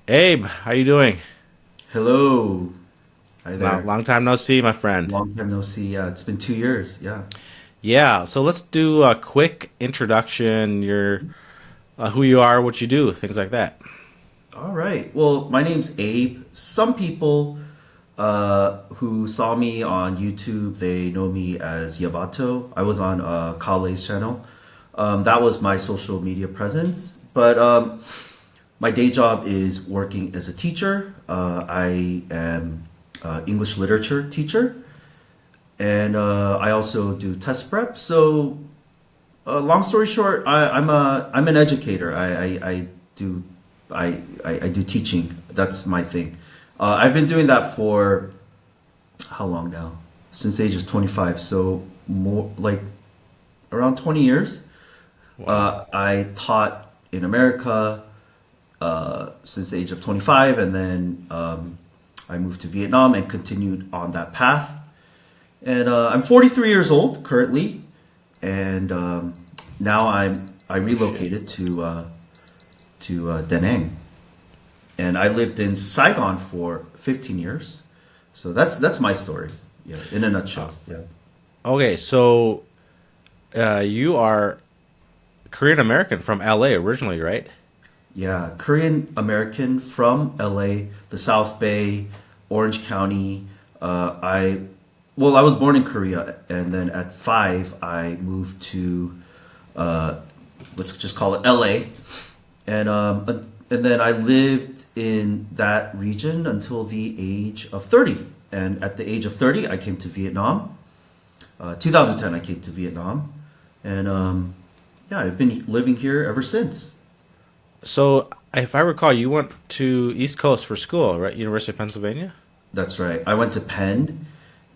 Abe, how you doing? Hello. Hi Long, there. long time no see, my friend. Long time no see. Yeah, it's been 2 years. Yeah. Yeah, so let's do a quick introduction. Who you are, what you do, things like that. All right. Well, my name's Abe. Some people who saw me on YouTube, they know me as Yevato. I was on Kale's channel. That was my social media presence. But my day job is working as a teacher. I am English literature teacher. And I also do test prep. So long story short, I'm an educator. I do I do teaching. That's my thing. I've been doing that for how long now? Since the age of 25. So more like around 20 years. Wow. I taught in America since the age of 25, and then I moved to Vietnam and continued on that path. And I'm 43 years old currently, and now I Oh shit. relocated to Da Nang, and I lived in Saigon for 15 years. So that's my story, yeah, in a Uh, nutshell. Yeah, okay, so you are Korean American from LA originally, right? yeah, Korean American from LA, the South Bay, Orange County. I well, I was born in Korea, and then at 5 I moved to uh, let's just call it LA, and then I lived in that region until the age of 30. And at the age of 30, I came to Vietnam. 2010, I came to Vietnam, and yeah, I've been living here ever since. So if I recall, you went to East Coast for school, right? University of Pennsylvania? That's right. I went to Penn,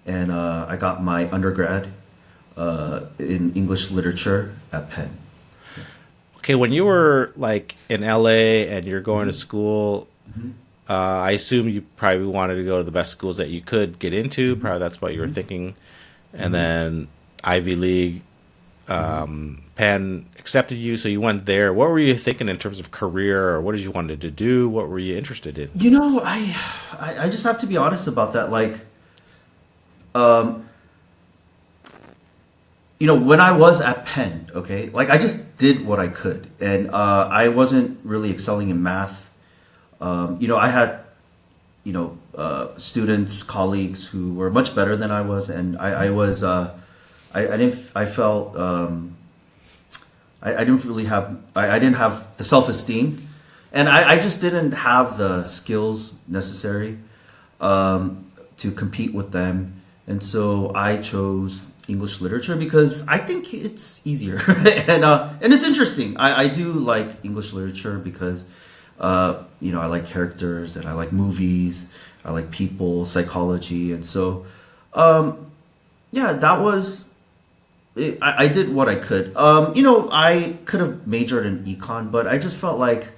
and I got my undergrad in English literature at Penn. Okay, when you were like in LA and you're going to school, I assume you probably wanted to go to the best schools that you could get into. Probably that's what you were thinking. And Hmm. then Ivy League, Penn accepted you, so you went there. What were you thinking in terms of career, or what did you wanted to do? What were you interested in? You know, I just have to be honest about that. Like, when I was at Penn, okay, like I just did what I could, and I wasn't really excelling in math. I had students, colleagues who were much better than I was, and I was I didn't I felt I didn't really have I didn't have the self esteem, and I just didn't have the skills necessary to compete with them. And so I chose English literature because I think it's easier and it's interesting. I do like English literature because I like characters and I like movies. I like people, psychology, and so yeah, that was I did what I could. I could have majored in econ, but I just felt like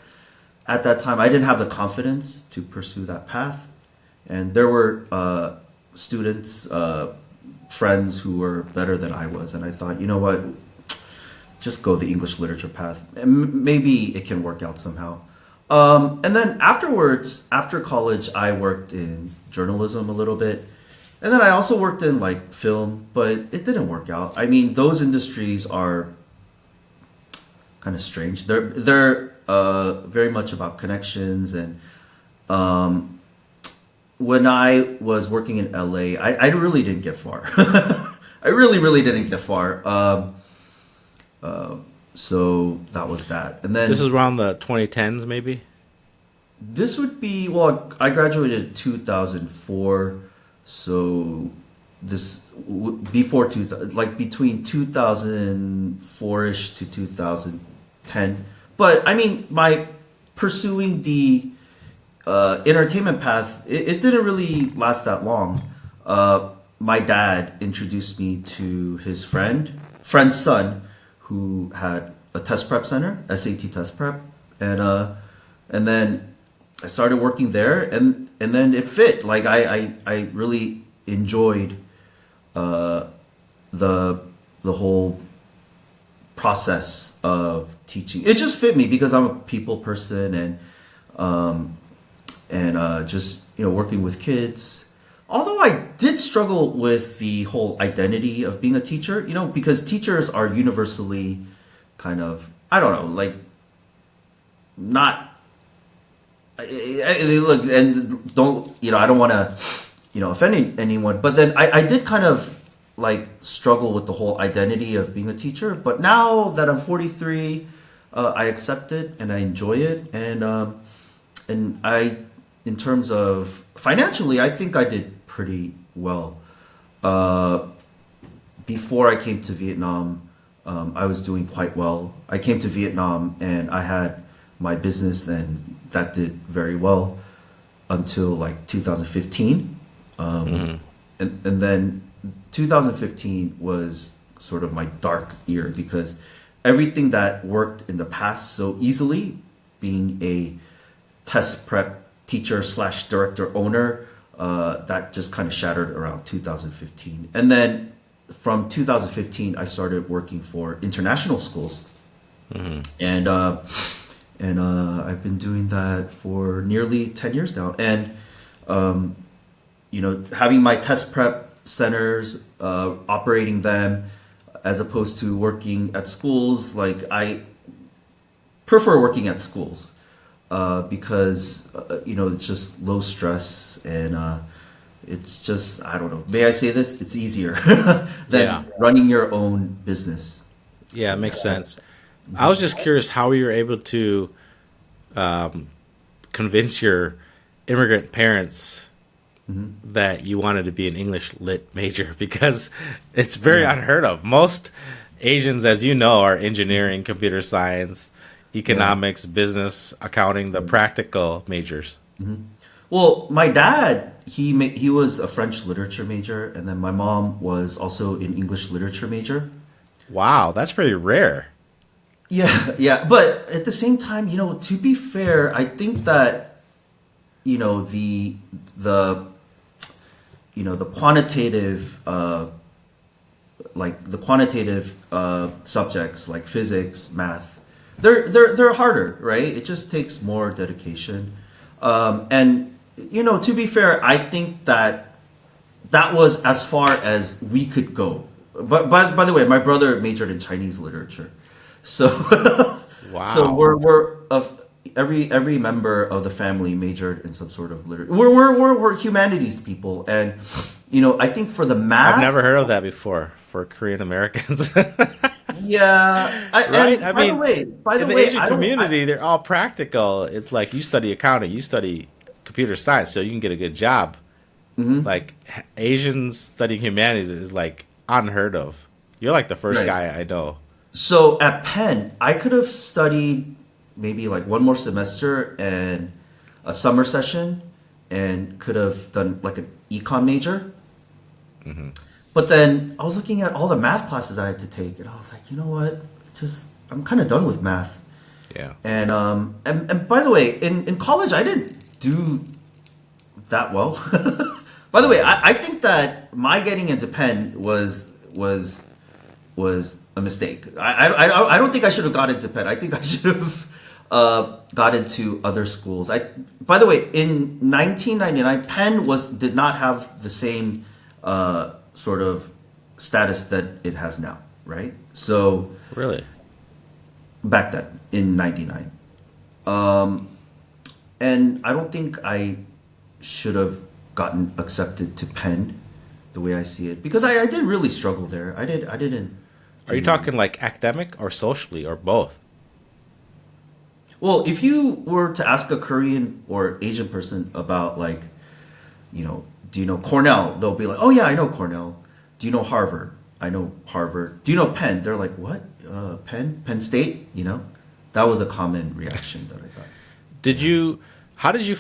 at that time I didn't have the confidence to pursue that path. And there were students, friends who were better than I was, and I thought, you know what, just go the English literature path, and maybe it can work out somehow. And then afterwards, after college, I worked in journalism a little bit, and then I also worked in like film, but it didn't work out. I mean, those industries are kind of strange. They're very much about connections, and when I was working in LA, I really didn't get far. I really didn't get far. So that was that. And This is then around the 2010s, maybe. this would be, well, I graduated in 2004. So before 2000, like between 2004-ish to 2010. But I mean, my pursuing the entertainment path, it didn't really last that long. My dad introduced me to his friend's son, who had a test prep center, SAT test prep, and then I started working there, and then it fit. Like I really enjoyed the the whole process of teaching. It just fit me because I'm a people person, and and just working with kids. Although I did struggle with the whole identity of being a teacher, because teachers are universally kind of, I don't know, like not look, and don't I don't want to offend anyone, but then I did kind of like struggle with the whole identity of being a teacher. But now that I'm 43, I accept it and I enjoy it, and I, in terms of financially, I think I did pretty well. uh, Before I came to Vietnam, I was doing quite well. I came to Vietnam and I had my business, and that did very well until like 2015. And then 2015 was sort of my dark year because everything that worked in the past so easily, being a test prep teacher slash director owner, that just kind of shattered around 2015. And then from 2015, I started working for international schools, and I've been doing that for nearly 10 years now. And having my test prep centers, operating them, as opposed to working at schools, like I prefer working at schools because it's just low stress, and it's just, I don't know. May I say this? It's easier than Yeah. running your own business. Yeah, it makes sense. I was just curious how you were able to convince your immigrant parents that you wanted to be an English lit major, because it's very unheard of. Most Asians, as you know, are engineering, computer science, economics, business, accounting, the practical majors. Well, my dad, he was a French literature major, and then my mom was also an English literature major. Wow, that's pretty rare. Yeah, yeah, but at the same time, to be fair, I think that the the quantitative subjects like physics, math, they're harder, right? It just takes more dedication. And to be fair, I think that that was as far as we could go. But by the way, my brother majored in Chinese literature, so so Wow. we're of every member of the family majored in some sort of literature. We're humanities people, and I think for the I've math, never heard of that before for Korean Americans. yeah. Right? I And by the mean, way, in the Asian community, they're all practical. It's like you study accounting, you study computer science, so you can get a good job. Like Asians studying humanities is like unheard of. You're like the first right. guy I know. So at Penn, I could have studied maybe like one more semester and a summer session, and could have done like an econ major. But then I was looking at all the math classes I had to take, and I was like, you know what? Just I'm kind of done with math. Yeah. And by the way, in college I didn't do that well. By the way, I think that my getting into Penn was a mistake. I don't think I should have got into Penn. I think I should have got into other schools. By the way, in 1999, Penn did not have the same sort of status that it has now, right? So Really? back then in '99, and I don't think I should have gotten accepted to Penn the way I see it, because I did really struggle there. I didn't. Are you talking like academic or socially or both? Well, if you were to ask a Korean or Asian person about, like, do you know Cornell? They'll be like, oh yeah, I know Cornell. Do you know Harvard? I know Harvard. Do you know Penn? They're like, what? Penn State? That was a common reaction that I got. How did you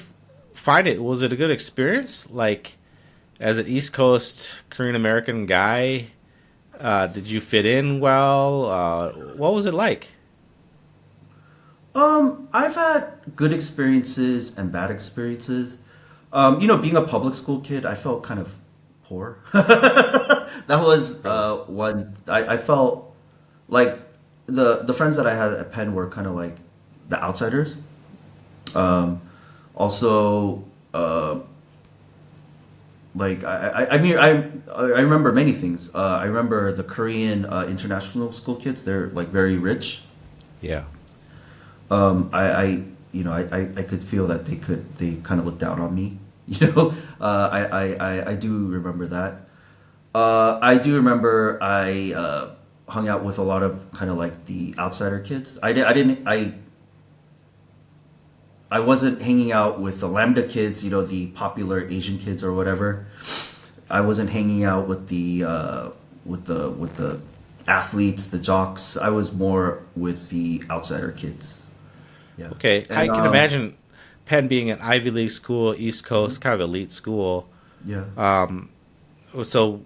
find it? Was it a good experience? Like, as an East Coast Korean American guy, did you fit in well? What was it like? I've had good experiences and bad experiences. Being a public school kid, I felt kind of poor. That was one. I felt like the friends that I had at Penn were kind of like the outsiders. Also, like I mean I remember many things. I remember the Korean international school kids. They're like very rich. Yeah. I you know I could feel that they kind of looked down on me. You know, I do remember that. I do remember I hung out with a lot of kind of like the outsider kids. I wasn't hanging out with the Lambda kids, you know, the popular Asian kids or whatever. I wasn't hanging out with the athletes, the jocks. I was more with the outsider kids. Yeah, Okay. I and can imagine Penn being an Ivy League school, East Coast, kind of elite school. yeah, So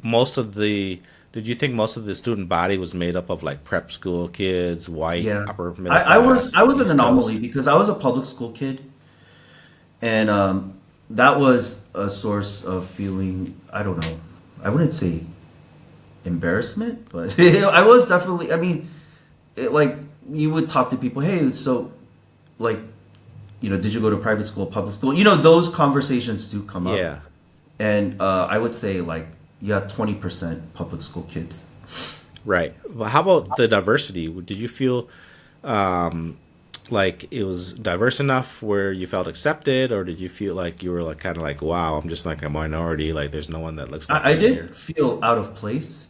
did you think most of the student body was made up of like prep school kids, white, yeah. upper middle I class, was an East anomaly Coast? because I was a public school kid, and that was a source of feeling. I don't know. I wouldn't say embarrassment, but I was definitely. I mean, like you would talk to people. Hey, so like did you go to private school, public school? Those conversations do come up, Yeah. and I would say like 20% public school kids. Right. Well, how about the diversity? Did you feel like it was diverse enough where you felt accepted, or did you feel like you were like kind of like, wow, I'm just like a minority, like there's no one that looks like I me here? did feel out of place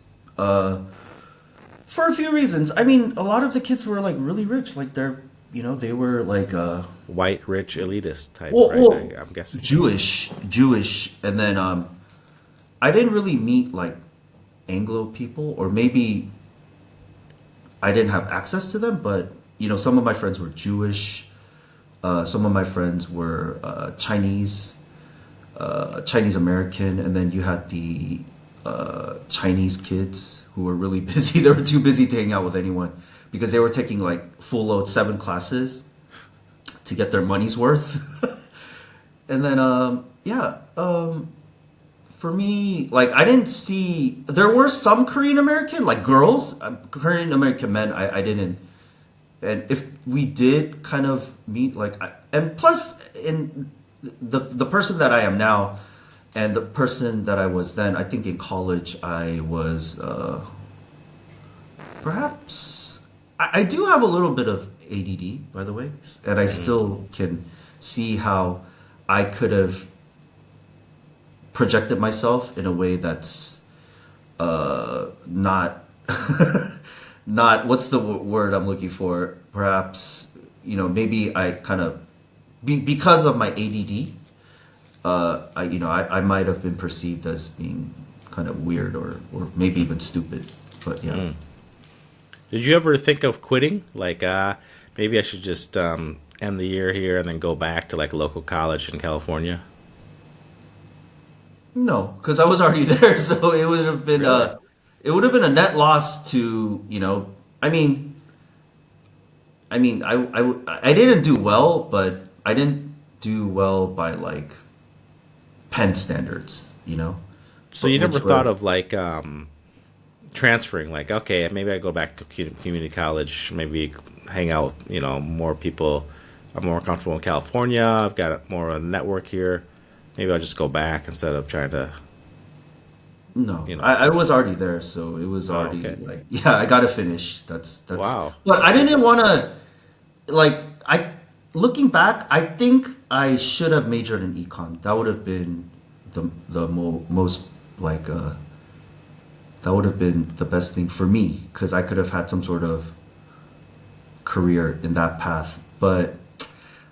for a few reasons. I mean, a lot of the kids were like really rich, like they were like White, rich, elitist type, well, right? well I'm guessing. Jewish, and then I didn't really meet like Anglo people, or maybe I didn't have access to them, but some of my friends were Jewish. Some of my friends were Chinese American, and then you had the Chinese kids who were really busy. They were too busy to hang out with anyone because they were taking like full load 7 classes to get their money's worth. And then for me, like I didn't see. There were some Korean American like girls, Korean American men. I didn't. And if we did kind of meet, like, and plus in the person that I am now, and the person that I was then, I think in college I was perhaps I do have a little bit of ADD, by the way, and I still can see how I could have projected myself in a way that's not not what's the word I'm looking for? Perhaps maybe I kind of because of my ADD, I might have been perceived as being kind of weird or maybe even stupid. But yeah, Did you ever think of quitting? Like, maybe I should just end the year here and then go back to like a local college in California? no, because I was already there, so Really? it would have been a net loss to I didn't do well, but I didn't do well by like Penn standards. So But you never which thought were of like transferring? Like, okay, maybe I go back to community college, maybe hang out with more people. I'm more comfortable in California. I've got more of a network here. Maybe I'll just go back instead of trying to, no, you know. I was already there, so it was Oh, already okay. like yeah, I gotta finish. That's. Wow. But I didn't want to like I looking back, I think I should have majored in econ. That would have been most like that would have been the best thing for me because I could have had some sort of career in that path. But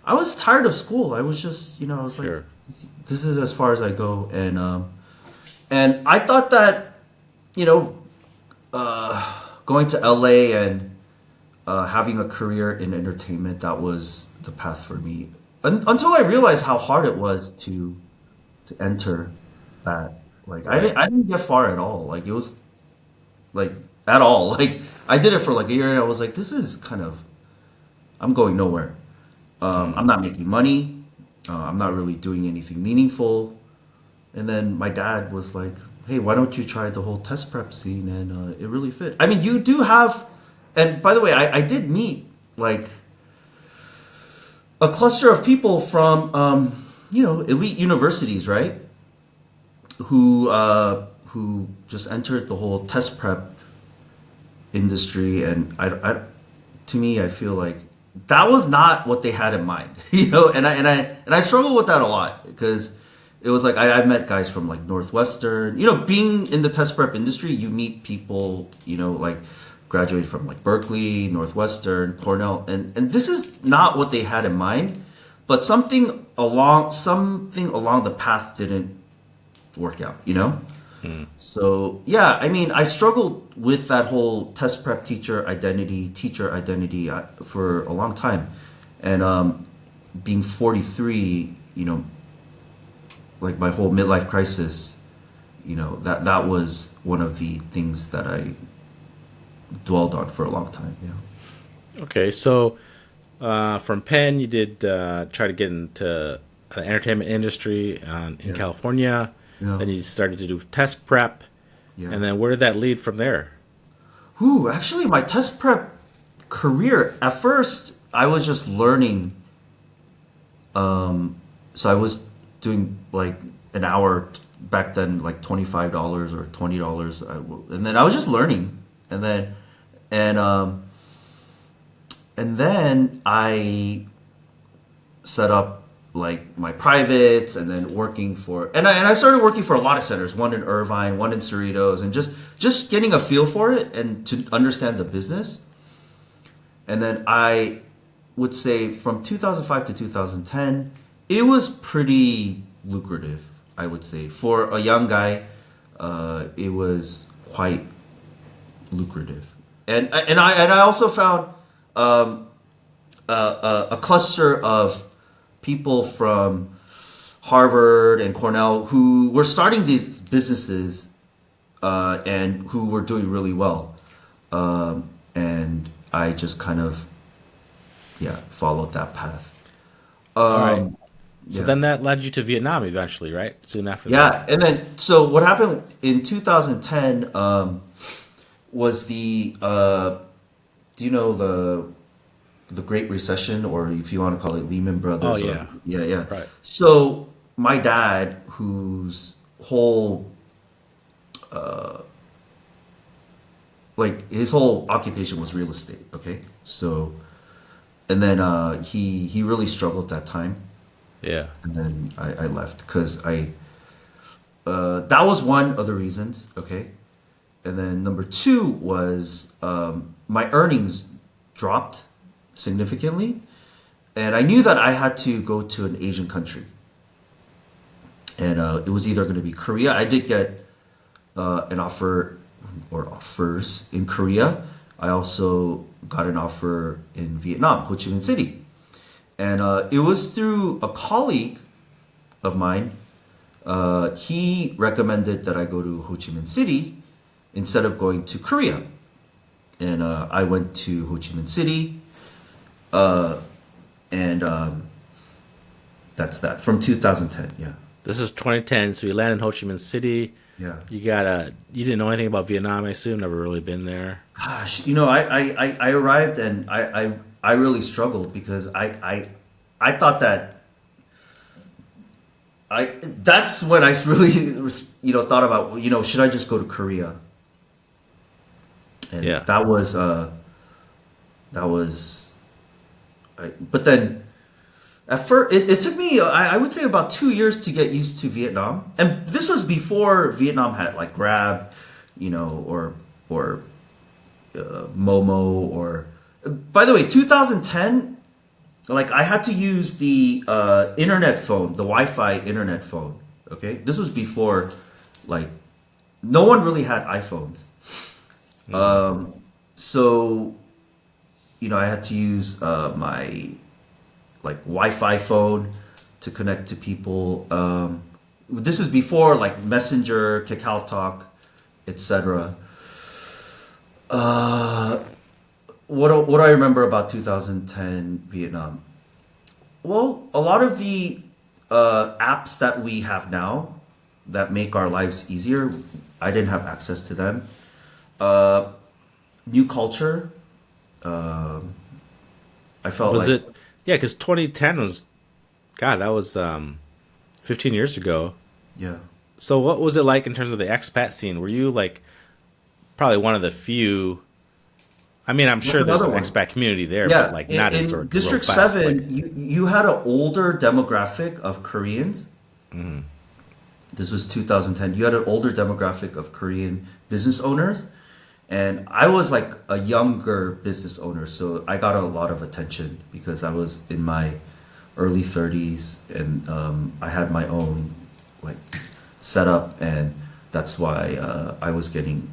I was tired of school. I was just, I was like, Sure. this is as far as I go, and I thought that, you know, going to LA and having a career in entertainment, that was the path for me. Until I realized how hard it was to enter that. Like Right. I didn't get far at all. Like it was like at all. Like I did it for like a year and I was like, this is kind of I'm going nowhere. I'm not making money. I'm not really doing anything meaningful. And then my dad was like, "Hey, why don't you try the whole test prep scene?" And it really fit. I mean, you do have, and by the way, I did meet like a cluster of people from elite universities, right? Who just entered the whole test prep industry, and to me, I feel like that was not what they had in mind, and I struggle with that a lot because it was like I met guys from like Northwestern, being in the test prep industry, you meet people, like graduated from like Berkeley, Northwestern, Cornell, and this is not what they had in mind, but something along the path didn't work out. So yeah, I mean, I struggled with that whole test prep teacher identity for a long time, and being 43, like my whole midlife crisis, that was one of the things that I dwelled on for a long time. Okay, so from Penn, you did try to get into the entertainment industry in Yeah, California. yeah, Then you started to do test prep, yeah. and then where did that lead from there? Ooh, actually, my test prep career, at first, I was just learning. So I was doing like an hour back then, like $25 or $20, and then I was just learning, and then and um, and then I set up like my privates, and then working for and I started working for a lot of centers, one in Irvine, one in Cerritos, and just getting a feel for it and to understand the business. And then I would say from 2005 to 2010, it was pretty lucrative. I would say for a young guy, it was quite lucrative. And I also found a cluster of people from Harvard and Cornell who were starting these businesses, and who were doing really well. And I just kind of, yeah, followed that path. All right. So Yeah. then that led you to Vietnam eventually, right? Soon after that. Yeah. And then, so what happened in 2010 was do you know the Great Recession, or if you want to call it Lehman Oh Brothers, or yeah, yeah, yeah. right. So my dad, whose whole his whole occupation was real estate. Okay, so and then he really struggled that time, Yeah. and then I left because that was one of the reasons. Okay, and then number two was my earnings dropped significantly, and I knew that I had to go to an Asian country, and it was either going to be Korea. I did get an offer or offers in Korea. I also got an offer in Vietnam, Ho Chi Minh City, and it was through a colleague of mine. He recommended that I go to Ho Chi Minh City instead of going to Korea, and I went to Ho Chi Minh City, and that's that from 2010. Yeah, This is 2010, so you landed in Ho Chi Minh City. yeah. You didn't know anything about Vietnam, I assume. Never really been there. Gosh, I arrived, and I really struggled because I thought that that's when I really thought about, should I just go to Korea? And Yeah. that was but then at first it took me, I would say, about 2 years to get used to Vietnam, and this was before Vietnam had like Grab, or Momo, or by the way, 2010, like I had to use the internet phone, the Wi-Fi internet phone. Okay, this was before, like, no one really had iPhones. So I had to use my like Wi-Fi phone to connect to people. This is before like Messenger, Kakao Talk, etc. What do I remember about 2010 Vietnam? Well, a lot of the apps that we have now that make our lives easier, I didn't have access to them. New culture. I felt Was like, it Yeah, because 2010 was, God, that was 15 years ago. Yeah. So what was it like in terms of the expat scene? Were you like probably one of the few? I mean, I'm That's sure there's another an one. expat community there, but Yeah, like not as in District robust. Like, 7, you had an older demographic of Koreans. This was 2010. You had an older demographic of Korean business owners, and I was like a younger business owner, so I got a lot of attention because I was in my early 30s, and I had my own like setup, and that's why I was getting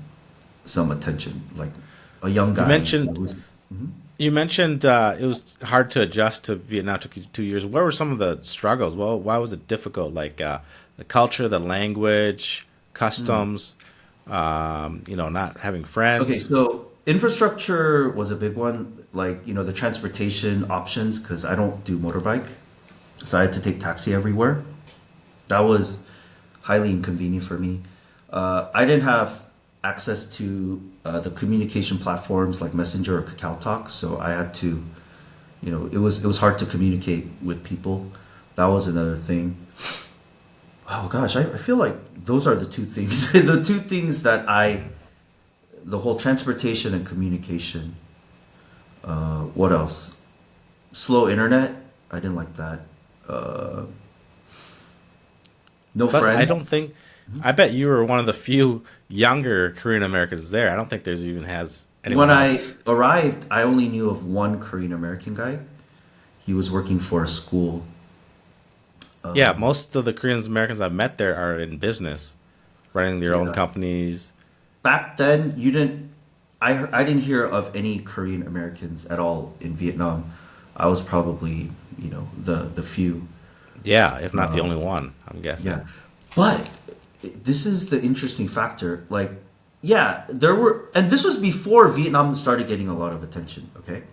some attention, like a young you guy mentioned who's. you mentioned it was hard to adjust to Vietnam. It took you 2 years. What were some of the struggles? Well, why was it difficult? Like the culture, the language, customs. Not having Okay, friends. so infrastructure was a big one, like, the transportation options, because I don't do motorbike. So I had to take taxi everywhere. That was highly inconvenient for me. I didn't have access to the communication platforms like Messenger or Kakao Talk, so I had to, it was hard to communicate with people. That was another thing. Oh gosh, I feel like those are the two things, the two things that the whole transportation and communication. What else? Slow internet. I didn't like that. Uh, no Plus, I friends. don't think. I bet you were one of the few younger Korean Americans there. I don't think there's even has When anyone I else. arrived, I only knew of one Korean American guy. He was working for a school. Yeah, most of the Korean Americans I've met there are in business, running their own Yeah. companies. Back then, you didn't. I didn't hear of any Korean Americans at all in Vietnam. I was probably the few. Yeah, if not the only one, I'm guessing. Yeah, but this is the interesting factor. Like, yeah, there were, and this was before Vietnam started getting a lot of attention. Okay,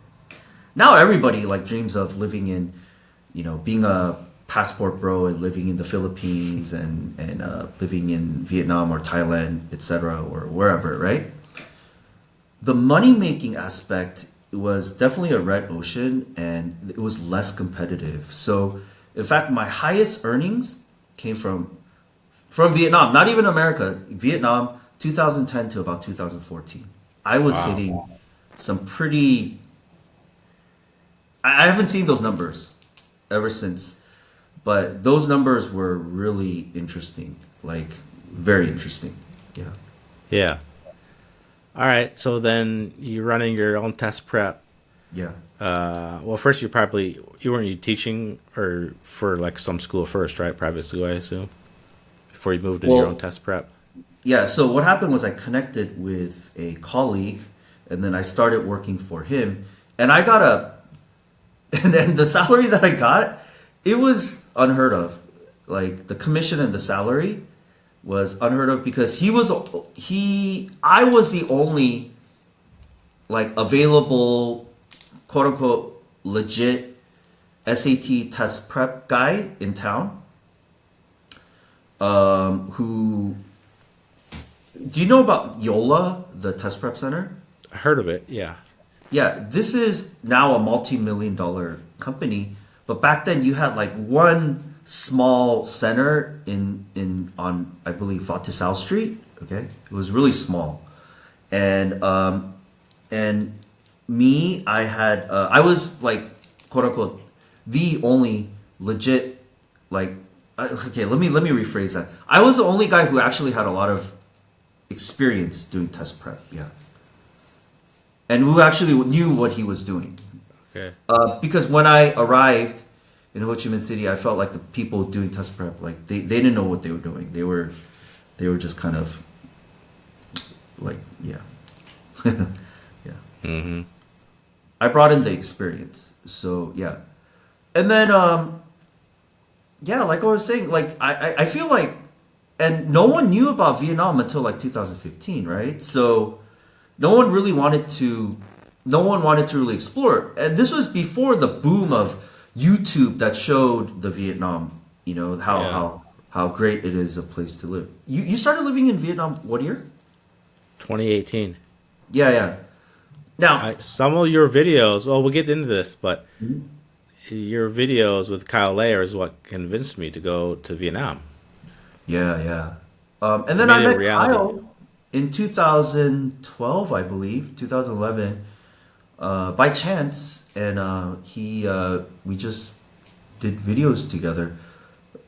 now everybody like dreams of living in, being a passport bro and living in the Philippines and living in Vietnam or Thailand, etc., or wherever, right? The money making aspect was definitely a red ocean, and it was less competitive. So, in fact, my highest earnings came from Vietnam, not even America. Vietnam, 2010 to about 2014. I was Wow. hitting some pretty. I haven't seen those numbers ever since, but those numbers were really interesting, like very interesting. Yeah, Yeah. All right. So then you're running your own test prep. yeah. Well, first you weren't you teaching or for like some school first, right? Private school, I assume, before you moved into your own Well, test prep. yeah. So what happened was I connected with a colleague, and then I started working for him, and I got a and then the salary that I got, it was unheard of. Like the commission and the salary was unheard of because I was the only like available quote unquote legit SAT test prep guy in town. Who do you know about Yola, the test prep center? I heard of it. Yeah. Yeah, this is now a multi-million dollar company, but back then you had like one small center in on I believe Fatisal Street. Okay, it was really small, and me, I was like quote unquote the only legit like okay, let me rephrase that. I was the only guy who actually had a lot of experience doing test prep. Yeah, and who actually knew what he was doing. Okay. Because when I arrived in Ho Chi Minh City, I felt like the people doing test prep, like they didn't know what they were doing. They were just kind of like yeah, yeah. Mm-hmm. I brought in the experience, so yeah, and then yeah, like I was saying, like I feel like, and no one knew about Vietnam until like 2015, right? So no one really wanted to no one wanted to really explore it. And this was before the boom of YouTube that showed the Vietnam, how Yeah. how great it is a place to live. You started living in Vietnam what year? 2018. Yeah, yeah. Now, Some of your videos. Well, we'll get into this, but your videos with Kyle Layer is what convinced me to go to Vietnam. Yeah, yeah. And It then I made it a met reality. Kyle in 2012, I believe, 2011, by chance, and we just did videos together.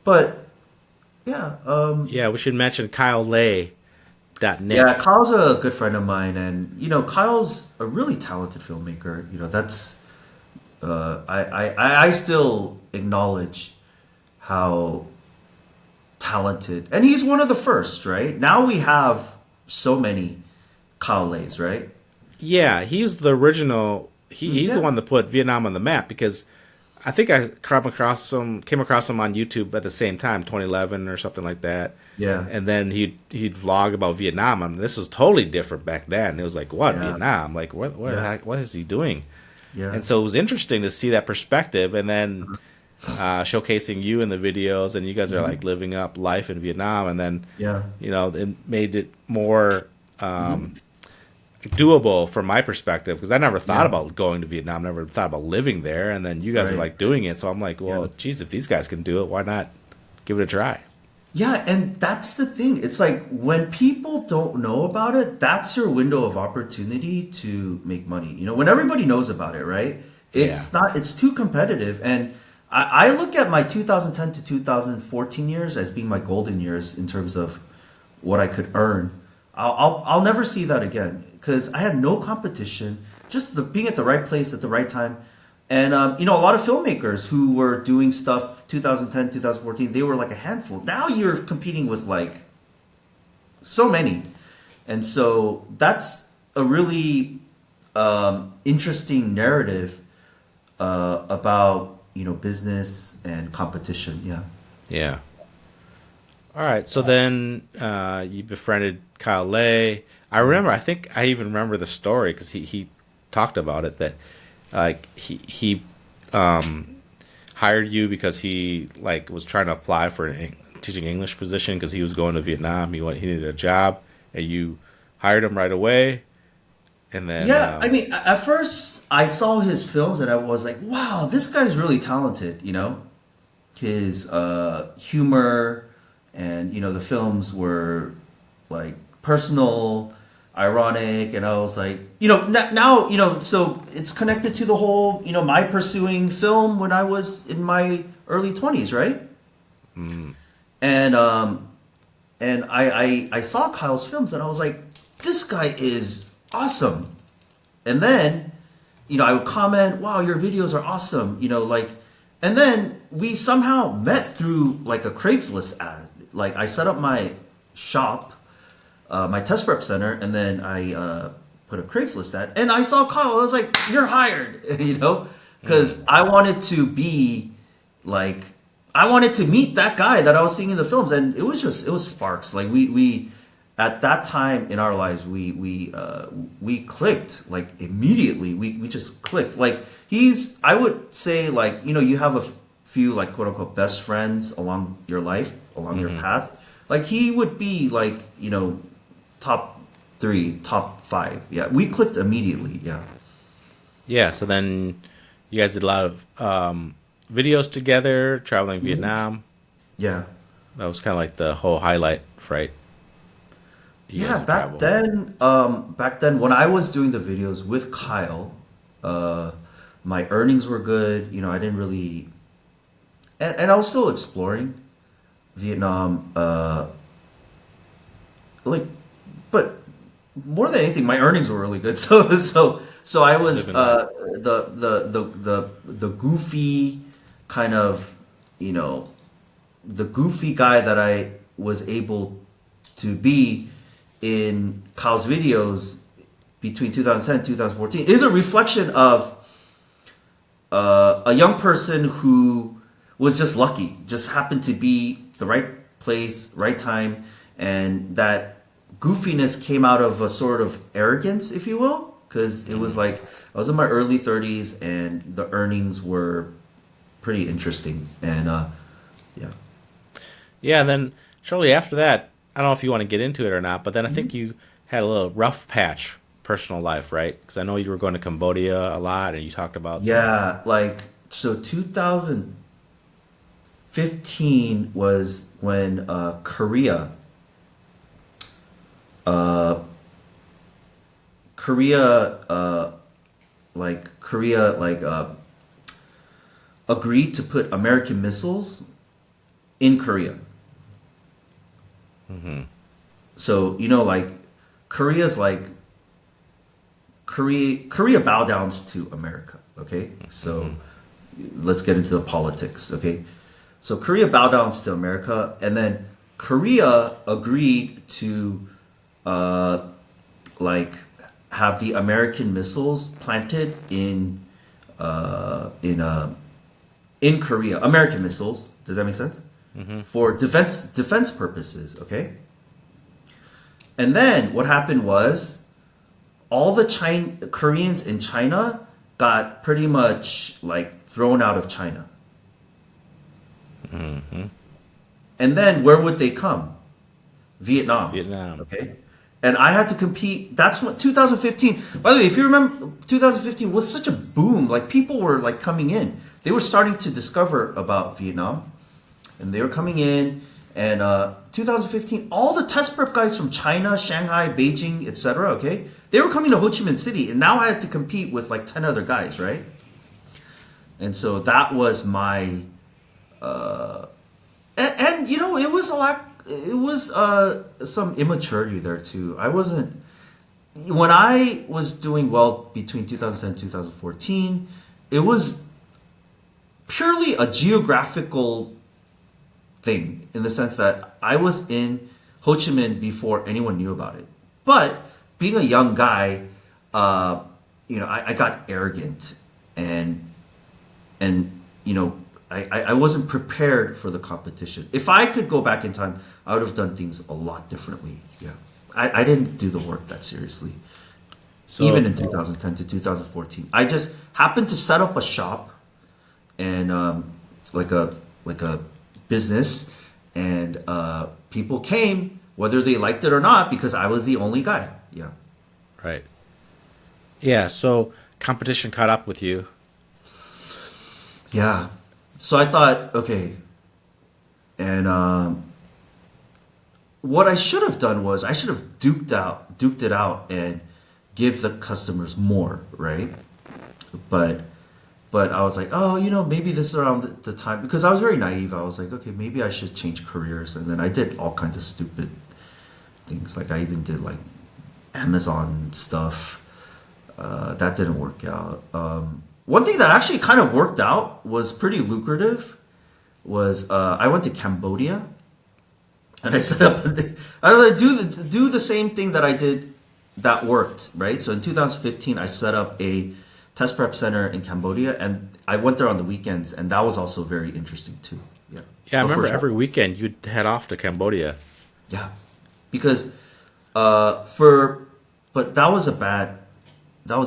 But yeah, Yeah, we should mention KyleLay.net. yeah, Kyle's a good friend of mine, and Kyle's a really talented filmmaker. That's I still acknowledge how talented, and he's one of the first, right? Now we have so many Kaolays, right? Yeah, he's the original. He's the Yeah, one that put Vietnam on the map because I think I came across him on YouTube at the same time, 2011 or something like that. yeah, And then he'd vlog about Vietnam, and this was totally different back then. It was like, what, yeah, Vietnam? Like, what the yeah, heck, what is he doing? yeah, And so it was interesting to see that perspective, and then showcasing you in the videos, and you guys are like living up life in Vietnam, and then yeah. it made it more doable from my perspective because I never thought Yeah, about going to Vietnam, never thought about living there, and then you guys are right. like doing it, so I'm like, Yeah. well, geez, if these guys can do it, why not give it a try? Yeah, and that's the thing. It's like when people don't know about it, that's your window of opportunity to make money. When everybody knows about it, right? Yeah, It's too competitive. And I look at my 2010 to 2014 years as being my golden years in terms of what I could earn. I'll never see that again because I had no competition, just being at the right place at the right time. And a lot of filmmakers who were doing stuff 2010, 2014, they were like a handful. Now you're competing with like so many. And so that's a really interesting narrative about business and competition. Yeah. yeah. All right, so then you befriended Kyle Lay. I remember, I think I even remember the story because he talked about it that like he hired you because he like was trying to apply for an teaching English position because he was going to Vietnam. He needed a job, and you hired him right away. And then Yeah, I mean, at first I saw his films and I was like, wow, this guy's really talented, His humor and, the films were like personal, ironic, and I was like, now, so it's connected to the whole, my pursuing film when I was in my early 20s, right? And I saw Kyle's films and I was like, this guy is awesome. And then, I would comment, wow, your videos are awesome, and then we somehow met through like a Craigslist ad. Like I set up my shop, my test prep center, and then I put a Craigslist ad, and I saw Kyle. I was like, "You're hired," because I wanted to be like, I wanted to meet that guy that I was seeing in the films, and it was sparks. Like we at that time in our lives, we clicked like immediately. We just clicked. Like I would say like you have a few like quote unquote best friends along your life, along your path. Like he would be like top three, top five. Yeah, we clicked immediately. Yeah. yeah, so then you guys did a lot of videos together, traveling Vietnam. Yeah. That was kind of like the whole highlight, right? You guys Yeah, would travel. back then when I was doing the videos with Kyle, uh, my earnings were good. I didn't really, and I was still exploring Vietnam. Like, but more than anything, my earnings were really good. So I was Living life. the goofy kind of you know the goofy guy that I was able to be in Kyle's videos between 2010 and 2014 is a reflection of a young person who was just lucky, just happened to be the right place, right time, and that goofiness came out of a sort of arrogance, if you will, because it was like I was in my early 30s and the earnings were pretty interesting, and yeah, Yeah, and then shortly after that, I don't know if you want to get into it or not, but then I think you had a little rough patch personal life, right? Because I know you were going to Cambodia a lot, and you talked about some. yeah, like So 2015 was when uh, Korea, agreed to put American missiles in Korea. So like Korea's like Korea bow downs to America. Okay, so let's get into the politics. Okay, so Korea bow downs to America, and then Korea agreed to uh, like have the American missiles planted in Korea. American missiles. Does that make sense? For defense purposes. Okay. And then what happened was all the Koreans in China got pretty much like thrown out of China. And then where would they come? Vietnam. Vietnam. Okay. And I had to compete. That's what 2015. By the way, if you remember, 2015 was such a boom. Like people were like coming in. They were starting to discover about Vietnam, and they were coming in. And 2015, all the test prep guys from China, Shanghai, Beijing, etc. Okay, they were coming to Ho Chi Minh City, and now I had to compete with like 10 other guys, right? And so that was my, and it was a lot. It was some immaturity there too. I wasn't when I was doing well between 2010 and 2014. It was purely a geographical thing in the sense that I was in Ho Chi Minh before anyone knew about it. But being a young guy, I got arrogant and I wasn't prepared for the competition. If I could go back in time, I would have done things a lot differently. Yeah, I didn't do the work that seriously. So, Even in 2010 to 2014, I just happened to set up a shop and like a business, and people came whether they liked it or not because I was the only guy. Yeah. right. Yeah. So competition caught up with you. Yeah. So I thought, okay, and what I should have done was I should have duked it out, and give the customers more, right? But I was like, oh, maybe this is around the time because I was very naive. I was like, okay, maybe I should change careers, and then I did all kinds of stupid things. Like I even did like Amazon stuff. That didn't work out. One thing that actually kind of worked out was pretty lucrative. Was I went to Cambodia, and I set up. I would do the same thing that I did that worked, right? So in 2015, I set up a test prep center in Cambodia, and I went there on the weekends, and that was also very interesting too. Yeah. Yeah, I But for remember sure. every weekend you'd head off to Cambodia. Yeah, because but that was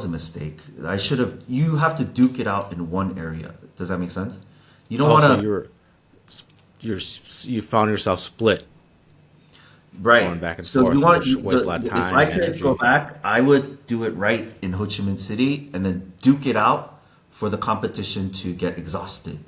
a mistake. I should have. You have to duke it out in one area. Does that make sense? You don't want Also, to. you found yourself split, going Right. back and So forth, you want which wastes a lot of if time I and could go energy. back, I would do it right in Ho Chi Minh City and then duke it out for the competition to get exhausted,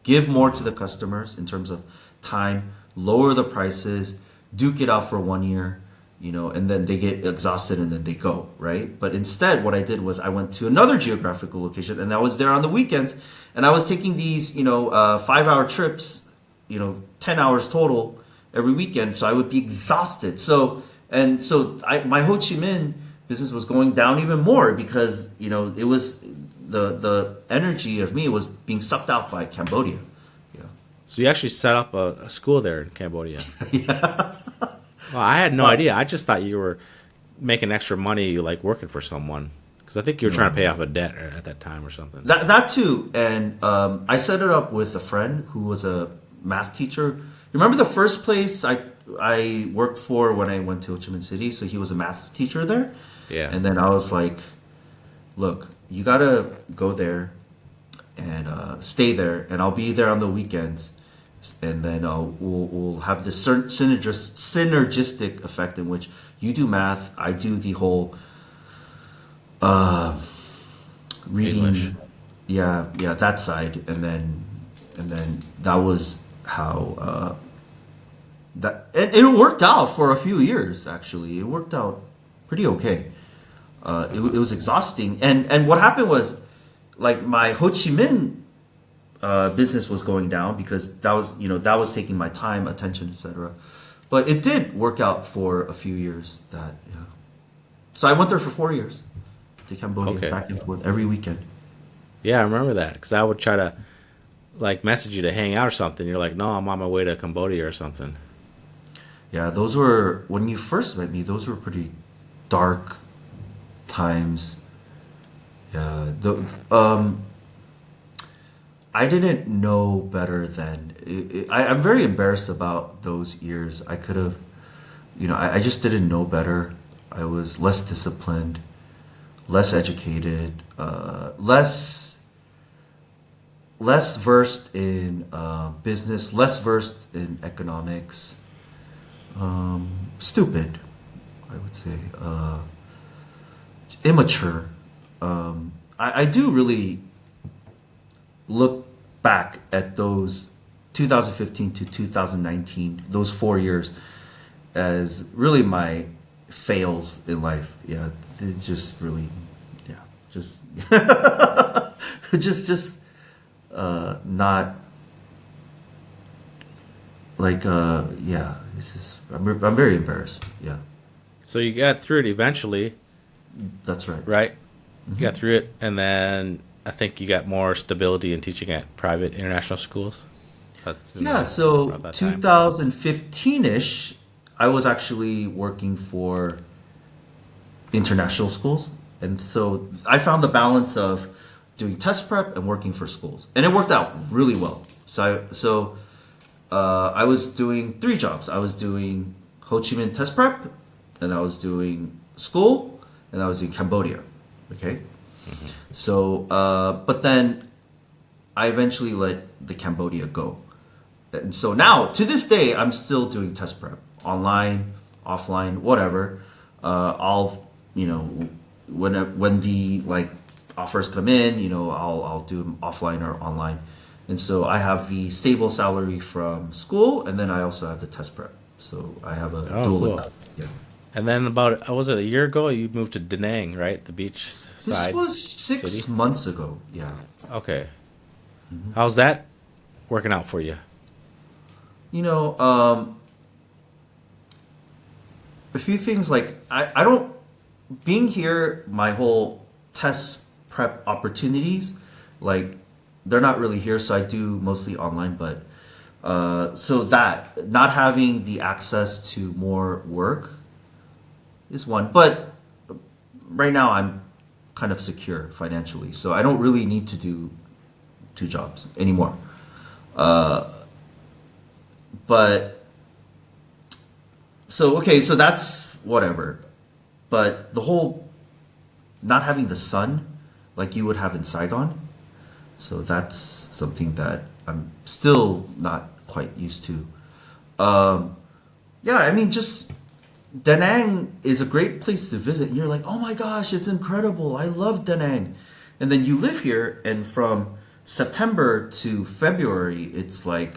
Give more to the customers in terms of time, lower the prices, duke it out for 1 year, and then they get exhausted and then they go, right? But instead what I did was I went to another geographical location and I was there on the weekends and I was taking these, 5-hour trips, 10 hours total every weekend, so I would be exhausted. My Ho Chi Minh business was going down even more because it was the energy of me was being sucked out by Cambodia. Yeah, So you actually set up a school there in Cambodia. Well, I had no but idea. I just thought you were making extra money, like working for someone. Because I think you were trying to pay off a debt at that time or something. that too, and I set it up with a friend who was a math teacher. Remember the first place I worked for when I went to Ho Chi Minh City? So he was a math teacher there, Yeah. and then I was like, look, you gotta go there and stay there, and I'll be there on the weekends, and then we'll have this certain synergistic effect in which you do math, I do the whole English. reading, yeah, that side, and then that was how that and it worked out for a few years. Actually, it worked out pretty okay. It was exhausting, and what happened was, like, my Ho Chi Minh business was going down because that was taking my time, attention, etc. But it did work out for a few years. That yeah. So I went there for 4 years to Cambodia, Okay. back and forth every weekend. Yeah, I remember that because I would try to like message you to hang out or something. You're like, no, I'm on my way to Cambodia or something. Yeah, those were when you first met me. Those were pretty dark times. Yeah, I didn't know better then. I'm very embarrassed about those years. I could have, I just didn't know better. I was less disciplined, less educated, less versed in business, less versed in economics. Stupid, I would say. Immature. I do really look back at those 2015 to 2019, those 4 years, as really my fails in life. Yeah, it's just really, yeah, just, just, not like, yeah, it's just, I'm very embarrassed. Yeah, So you got through it eventually, that's right. right? You got through it, and then I think you got more stability in teaching at private international schools. That's Yeah, so around that time. 2015-ish, I was actually working for international schools. And so I found the balance of doing test prep and working for schools. And it worked out really well. I was doing three jobs. I was doing Ho Chi Minh test prep, and I was doing school, and I was doing Cambodia. Okay? But then I eventually let the Cambodia go. And so now, to this day, I'm still doing test prep, online, offline, whatever. I'll, when the like offers come in, I'll do them offline or online. And so I have the stable salary from school, and then I also have the test prep. So I have a Oh, dual cool. income. Yeah. And then about was it a year ago you moved to Da Nang, right? The beach This side was six city. months ago. Yeah. Okay. How's that working out for you? You know, a few things like I don't being here, my whole test prep opportunities, like they're not really here, so I do mostly online. But so that not having the access to more work is one. But right now I'm kind of secure financially, so I don't really need to do two jobs anymore. But so okay, so that's whatever. But the whole not having the sun like you would have in Saigon, so that's something that I'm still not quite used to. Um, yeah, I mean, just Da Nang is a great place to visit. And you're like, oh my gosh, it's incredible. I love Da Nang. And then you live here, and from September to February, it's like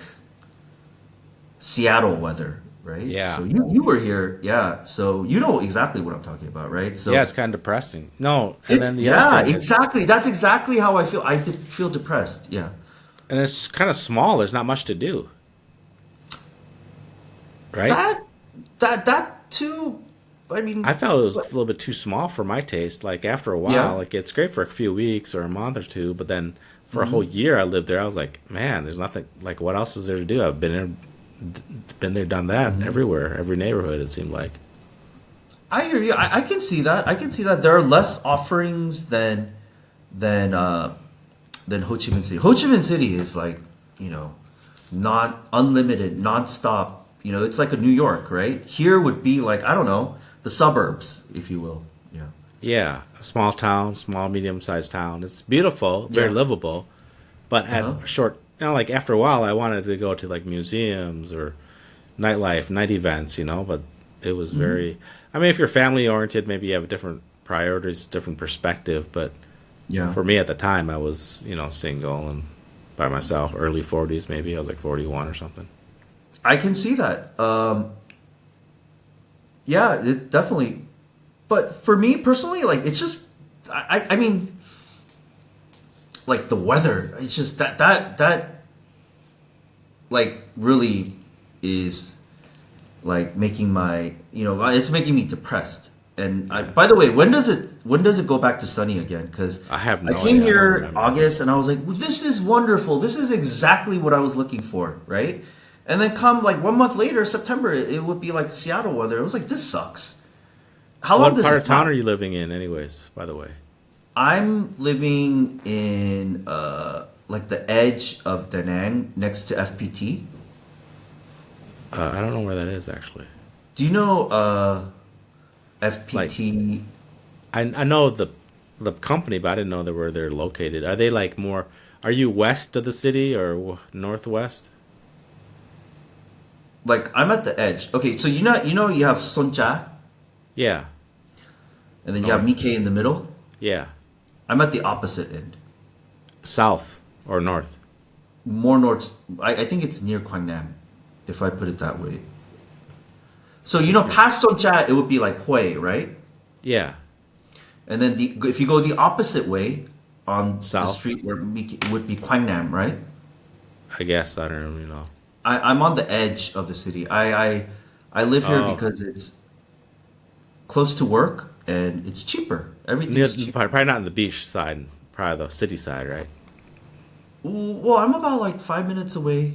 Seattle weather, right? Yeah. So you were here, yeah. So you know exactly what I'm talking about, right? Yeah, So it's kind of depressing. No, and then the other yeah, thing is, exactly. That's exactly how I feel. Feel depressed. Yeah. and it's kind of small. There's not much to do, right? That that too. I mean, I felt it was but- a little bit too small for my taste. Like after a while, yeah. like it's great for a few weeks or a month or two, but then for a whole year I lived there, I was like, man, there's nothing. Like what else is there to do? I've been there, done that everywhere, every neighborhood. It seemed like. I hear you. I can see that. I can see that there are less offerings than than Ho Chi Minh City. Ho Chi Minh City is like, not unlimited, nonstop. It's like a New York, right? Here would be like, I don't know, the suburbs, if you will. Yeah. Yeah, a small town, small medium-sized town. It's beautiful, very Yeah. livable, but at Uh-huh. a short, like after a while, I wanted to go to like museums or nightlife, night events, but it was very. I mean, if you're family oriented, maybe you have a different priorities, different perspective, but Yeah. For me at the time, I was, single and by myself, early 40s maybe. I was like 41 or something. I can see that. Yeah, it definitely. But for me personally, like it's just, I mean, like the weather. It's just that like really is like making my it's making me depressed. And Yeah. by the way, when does it go back to sunny again? Because I have I no came idea. I don't here remember. August and I was like, well, this is wonderful. This is exactly what I was looking for, right? And then come like 1 month later, September, it would be like Seattle weather. It was like this sucks. How long What does part this of town are last? you living in, anyways, by the way? I'm living in like the edge of Da Nang next to FPT. I don't know where that is, actually. Do you know Like, FPT? I know the company, but I didn't know where they're located. Are they like more? Are you west of the city or northwest? Like I'm at the edge. Okay, so you have Soncha Yeah, and then you have north. Nikkei in the middle. Yeah, I'm at the opposite end. south or north. More north. I think it's near Kwangnam, if I put it that way. So past Soncha, it would be like Hue, right? Yeah, And then if you go the opposite way on the south. street where it would be Kwangnam, right? I guess I don't really know. I'm on the edge of the city. I live here Oh, because it's close to work and it's cheaper. near, Everything's cheaper. probably not on the beach side, probably the city side, right? Well, I'm about like 5 minutes away.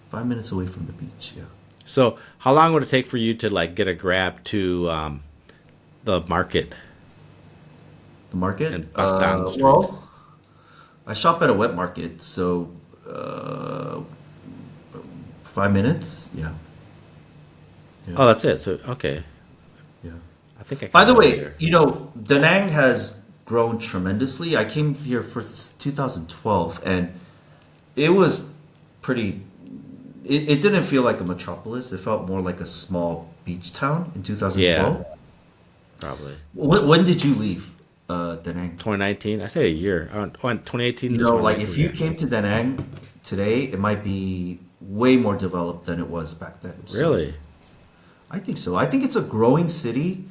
5 minutes away from the beach. Yeah. So, how long would it take for you to like get a grab to the market The market. and back down the street? Well, I shop at a wet market, so uh, 5 minutes. Yeah. Yeah. Oh, that's it. So, okay, Yeah. I think I By can the go way, there. Da Nang has grown tremendously. I came here for 2012, and it was pretty. It didn't feel like a metropolis. It felt more like a small beach town in Yeah, 2012. probably When did you leave Da Nang? 2019. I said a year. I went 2018 to Like if 2019. you Yeah, came to Da Nang today, it might be way more developed than it was back then. So really. I think so. I think it's a growing city.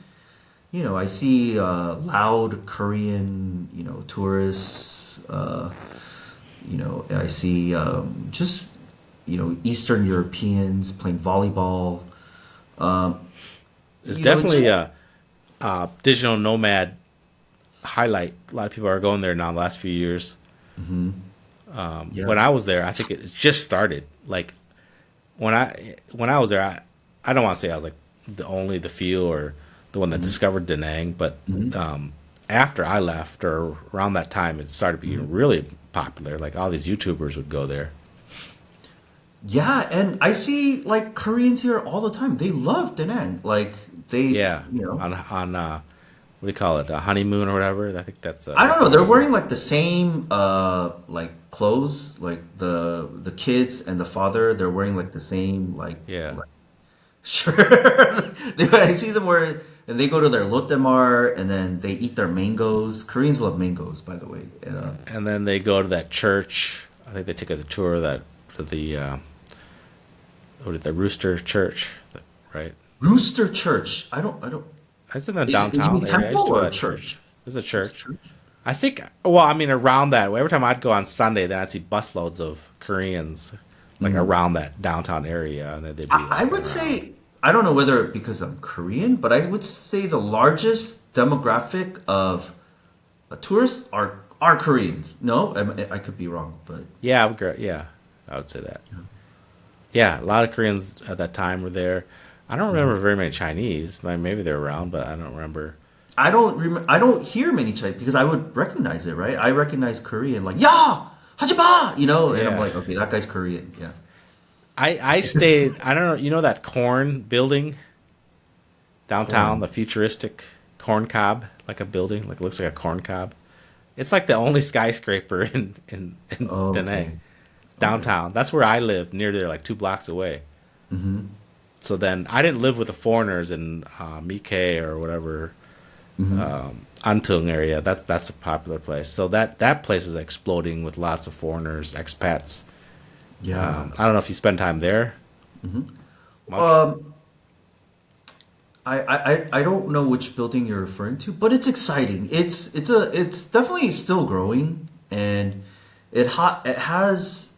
I see loud Korean, tourists. I see just, Eastern Europeans playing volleyball. Um, It's it's definitely just, a digital nomad highlight. A lot of people are going there now. The last few years. yeah. When I was there, I think it just started. Like when I was there, I don't want to say I was like the few or the one that discovered Da Nang, but after I left or around that time, it started being really popular. Like all these YouTubers would go there. Yeah, and I see like Koreans here all the time. They love Da Nang. Like they, Yeah, on what do you call it, a honeymoon or whatever. I think that's I don't like know. one They're of the wearing like the same like clothes. Like the kids and the father, they're wearing like the same yeah. sure. I see them wear, and they go to their lotemar, and then they eat their mangoes. Koreans love mangoes, by the way. And, And then they go to that church. I think they took a tour of that to the Rooster Church, right? Rooster Church. I don't. It's in the Is it you mean downtown area. I used temple to go to or that church. church? There's a It's a church. church. I think. Well, I mean, around that. Every time I'd go on Sunday, then I'd see busloads of Koreans, like around that downtown area, and then they'd be I walking would around. say I don't know whether because I'm Korean, but I would say the largest demographic of tourists are Koreans. No, I could be wrong, but Yeah, yeah, I would say that. Yeah, a lot of Koreans at that time were there. I don't remember very many Chinese. Maybe they're around, but I don't remember. I don't hear many Chinese because I would recognize it, right? I recognize Korean like yeah, hajiba, and I'm Yeah, like, okay, that guy's Korean. Yeah. I stayed. I don't know. You know that corn building downtown, Corn. the futuristic corn cob, like a building, like it looks like a corn cob. It's like the only skyscraper in Oh, Da okay. Nang Okay. downtown. That's where I live, near there, like 2 blocks away. Mm-hmm. So then I didn't live with the foreigners in Mike or whatever Antung area. That's a popular place. So that place is exploding with lots of foreigners, expats. Yeah. I don't know if you spend time there much. Um, I don't know which building you're referring to, but it's exciting. It's definitely still growing, and it has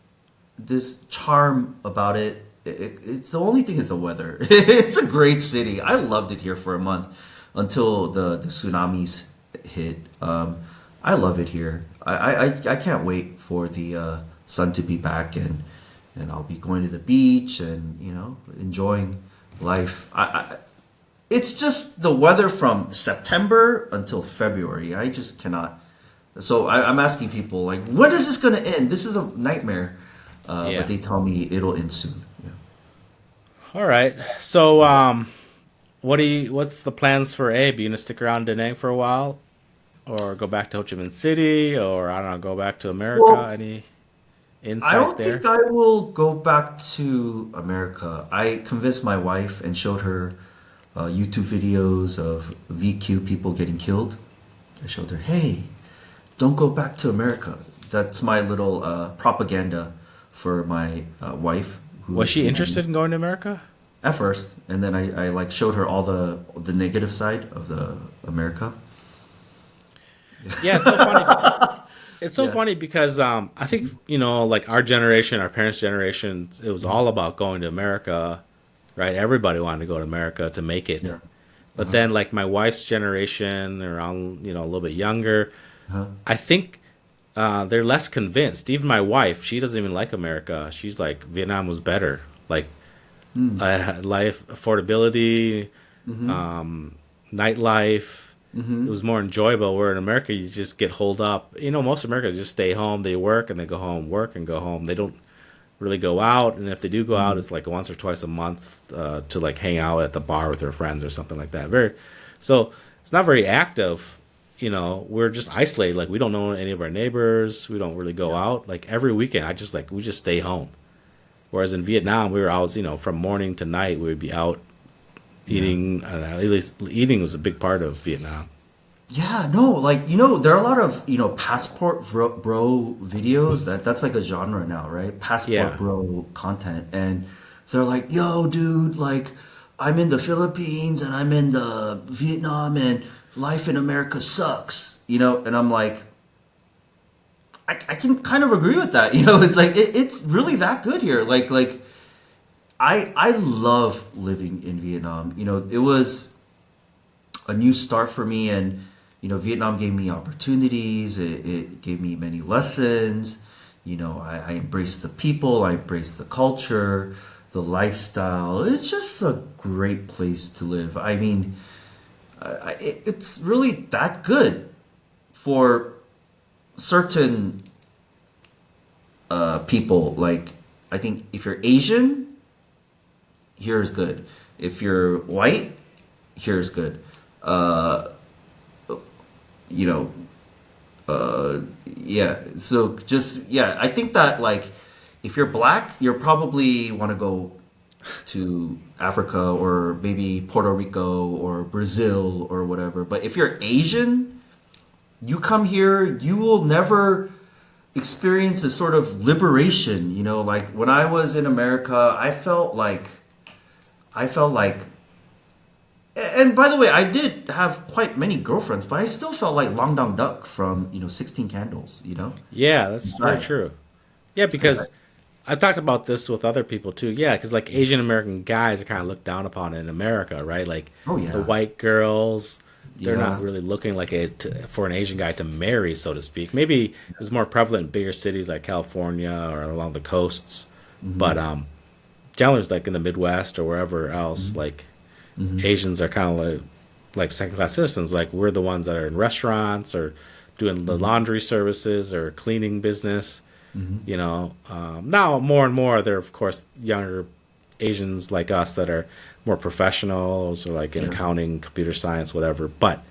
this charm about it. It's the only thing is the weather. It's a great city. I loved it here for a month until the tsunamis hit. I love it here. I can't wait for the sun to be back, and I'll be going to the beach and enjoying life. It's just the weather from September until February. I just cannot. So I'm asking people like, when is this going to end? This is a nightmare. But Yeah. they tell me it'll end soon. Yeah. All right. So what's the plans for Abe? You gonna stick around Da Nang for a while, or go back to Ho Chi Minh City, or I don't know, go back to America? Well, Any I insight don't there? think I will go back to America. I convinced my wife and showed her YouTube videos of VQ people getting killed. I showed her, hey, don't go back to America. That's my little propaganda for my wife, Was who's she Vietnamese interested in going to America? at first, and then I like showed her all the negative side of the America. Yeah, it's so funny. It's so Yeah. funny because I think like our generation, our parents' generation, it was all about going to America, right? Everybody wanted to go to America to make it. Yeah. But then, like my wife's generation, around a little bit younger, Uh-huh. I think they're less convinced. Even my wife, she doesn't even like America. She's like Vietnam was better. Like life affordability, nightlife. It was more enjoyable. Where in America, you just get holed up. Most Americans just stay home. They work and they go home, work and go home. They don't really go out, and if they do go out, it's like once or twice a month to like hang out at the bar with their friends or something like that. So it's not very active. We're just isolated. Like we don't know any of our neighbors. We don't really go out. Like every weekend, we just stay home. Whereas in Vietnam, we were always from morning to night. We would be out Yeah. eating. I don't know, at least eating was a big part of Vietnam. Yeah, no, like there are a lot of passport bro videos that's like a genre now, right? Passport Yeah, bro content, and they're like, "Yo, dude, like I'm in the Philippines and I'm in the Vietnam, and life in America sucks," and I'm like, I can kind of agree with that, It's like it's really that good here, like I love living in Vietnam. It was a new start for me, and Vietnam gave me opportunities. It gave me many lessons. I embraced the people, I embraced the culture, the lifestyle. It's just a great place to live. I mean, it's really that good for certain people. Like, I think if you're Asian, here's good. If you're white, here's good. Uh, you know, yeah. So just yeah, I think that like if you're black, you probably want to go to Africa or maybe Puerto Rico or Brazil or whatever. But if you're Asian, you come here, you will never experience a sort of liberation. Like when I was in America, I felt like and by the way, I did have quite many girlfriends, but I still felt like Long Dong Duck from 16 Candles. yeah, that's very Inside. true. Yeah, I, because I've talked about this with other people too. Yeah, because like Asian American guys are kind of looked down upon in America, right? Like oh the yeah, white girls, they're not yeah. really looking like for an Asian guy to marry, so to speak. Maybe it was more prevalent in bigger cities like California or along the coasts, but generally, like in the Midwest or wherever else, like Asians are kind of like second class citizens. Like we're the ones that are in restaurants or doing the laundry services or cleaning business. Now more and more there are of course younger Asians like us that are more professionals or like in Yeah. accounting, computer science, whatever. But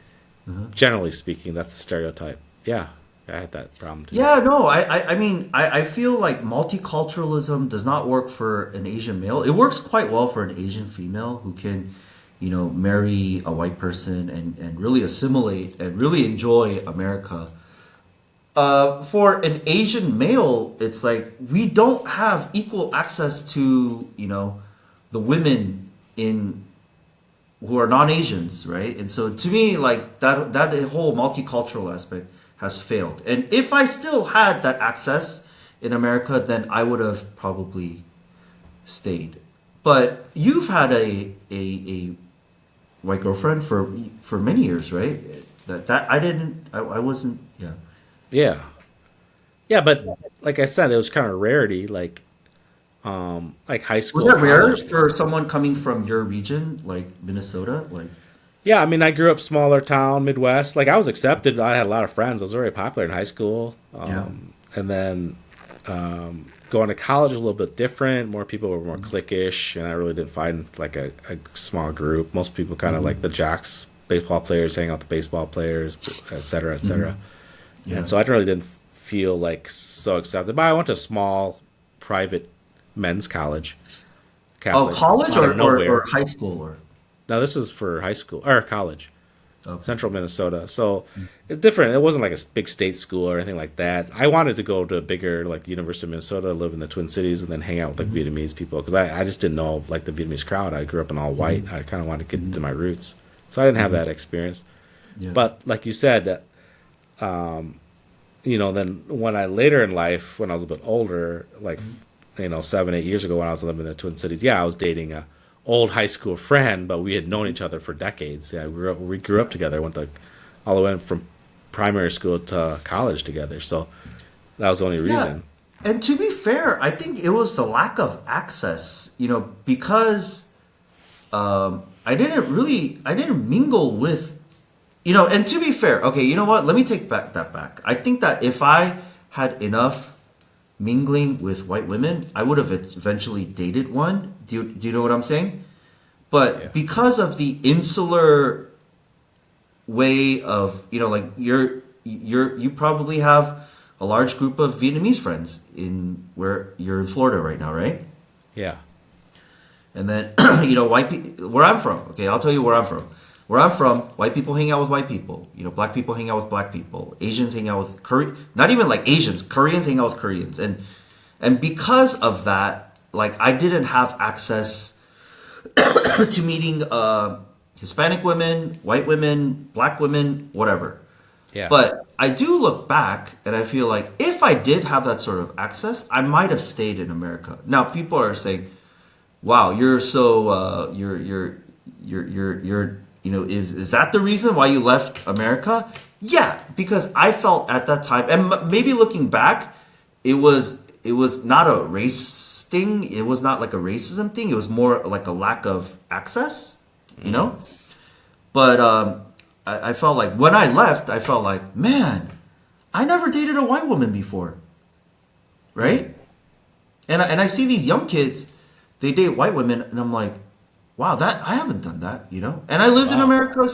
generally speaking, that's the stereotype. Yeah, I had that problem too. Yeah, no, I mean, I feel like multiculturalism does not work for an Asian male. It works quite well for an Asian female who can, marry a white person and really assimilate and really enjoy America. For an Asian male, it's like we don't have equal access to, the women in who are non-Asians, right? And so to me, like that whole multicultural aspect has failed. And if I still had that access in America, then I would have probably stayed. But you've had a white girlfriend for many years, right? That I didn't. I wasn't. Yeah. Yeah. Yeah, but like I said, it was kind of rarity, like high Was school, that rare college. for someone coming from your region, like Minnesota? Like, Yeah, I mean, I grew up smaller town, Midwest. Like I was accepted. I had a lot of friends. I was very popular in high school. yeah. And then going to college was a little bit different. More people were more cliquish, and I really didn't find like a small group. Most people kind of like the jocks, baseball players, hang out with the baseball players, et cetera, et cetera. Yeah. And so I really didn't feel like so accepted. But I went to a small private men's college, Oh, Catholic, college out or, of or nowhere. high school or Now this is for high school or college, okay. Central Minnesota. So it's different. It wasn't like a big state school or anything like that. I wanted to go to a bigger like University of Minnesota, live in the Twin Cities, and then hang out with like Vietnamese people because I just didn't know like the Vietnamese crowd. I grew up in all white. I kind of wanted to get to my roots, so I didn't have that experience. Yeah. But like you said, that then when I later in life, when I was a bit older, like 7, 8 years ago, when I was living in the Twin Cities, yeah, I was dating a old high school friend, but we had known each other for decades. Yeah, we grew up together, went to all the way from primary school to college together. So that was the only Yeah. reason. And to be fair, I think it was the lack of access, because I didn't mingle with, and to be fair, okay, you know what? Let me take that back. I think that if I had enough mingling with white women, I would have eventually dated one. Do you know what I'm saying? Yeah. But because of the insular way of, like you probably have a large group of Vietnamese friends in where you're in Florida right now, right? Yeah. And then, white people, where I'm from, okay, I'll tell you where I'm from. Where I'm from, white people hang out with white people. Black people hang out with black people. Asians hang out with not even like Asians, Koreans hang out with Koreans. And because of that, like I didn't have access to meeting Hispanic women, white women, black women, whatever. Yeah. But I do look back and I feel like if I did have that sort of access, I might have stayed in America. Now people are saying, "Wow, you're so you're is that the reason why you left America?" Yeah, because I felt at that time, and maybe looking back, it was not a race thing. It was not like a racism thing. It was more like a lack of access, you know. But I felt like when I left, I felt like, man, I never dated a white woman before, right? And I see these young kids, they date white women, and I'm like, wow, that I haven't done that. And I lived in Wow. America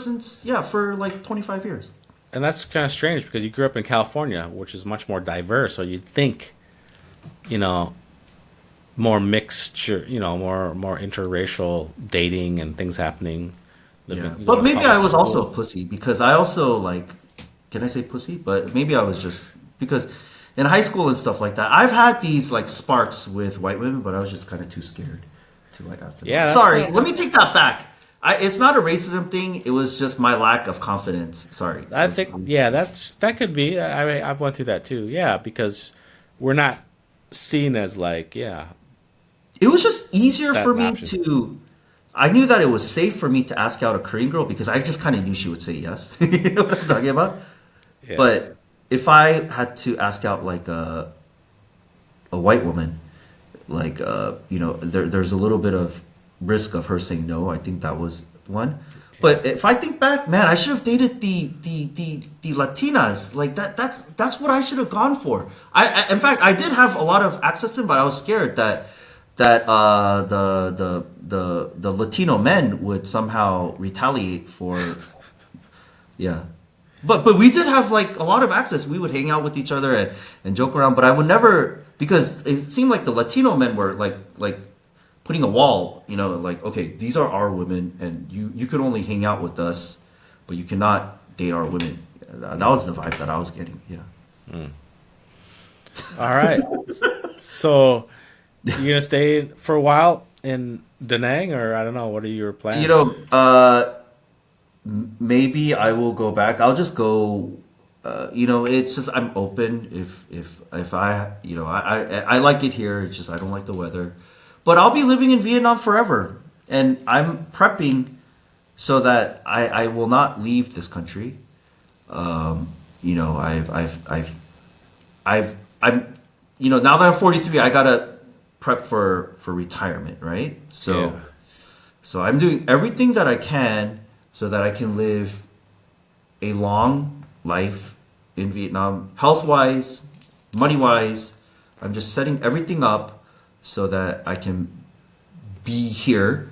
for like 25 years. And that's kind of strange because you grew up in California, which is much more diverse. So you'd think, you know, more mixture, more interracial dating and things happening. Yeah, You go but to maybe I public was also school. a pussy because I also like, can I say pussy? But maybe I was just because in high school and stuff like that, I've had these like sparks with white women, but I was just kind of too scared to like ask them. Yeah, that's Sorry, let me take that back. It's not a racism thing. It was just my lack of confidence. Sorry. I think yeah, that could be. I've went through that too. Yeah, because we're not seen as like It was just easier that for an me option. to. I knew that it was safe for me to ask out a Korean girl because I just kind of knew she would say yes. You know what I'm talking about? Yeah, But if I had to ask out like a white woman, like there's a little bit of risk of her saying no. I think that was one. yeah, But if I think back, man, I should have dated the Latinas. Like that's what I should have gone for. In fact I did have a lot of access to them, but I was scared that the Latino men would somehow retaliate for yeah. But we did have like a lot of access. We would hang out with each other and joke around. But I would never because it seemed like the Latino men were like putting a wall, like, okay, these are our women, and you could only hang out with us, but you cannot date our women. That was the vibe that I was getting. Yeah. All right. So you gonna stay for a while in Da Nang, or I don't know. What are your You plans? know, maybe I will go back. I'll just go. It's just I'm open. If I I like it here. It's just I don't like the weather, but I'll be living in Vietnam forever, and I'm prepping so that I will not leave this country. Um, you know, I've I'm now that I'm 43, I gotta prep for retirement, right? Yeah. So I'm doing everything that I can so that I can live a long life in Vietnam, health wise, money wise. I'm just setting everything up so that I can be here.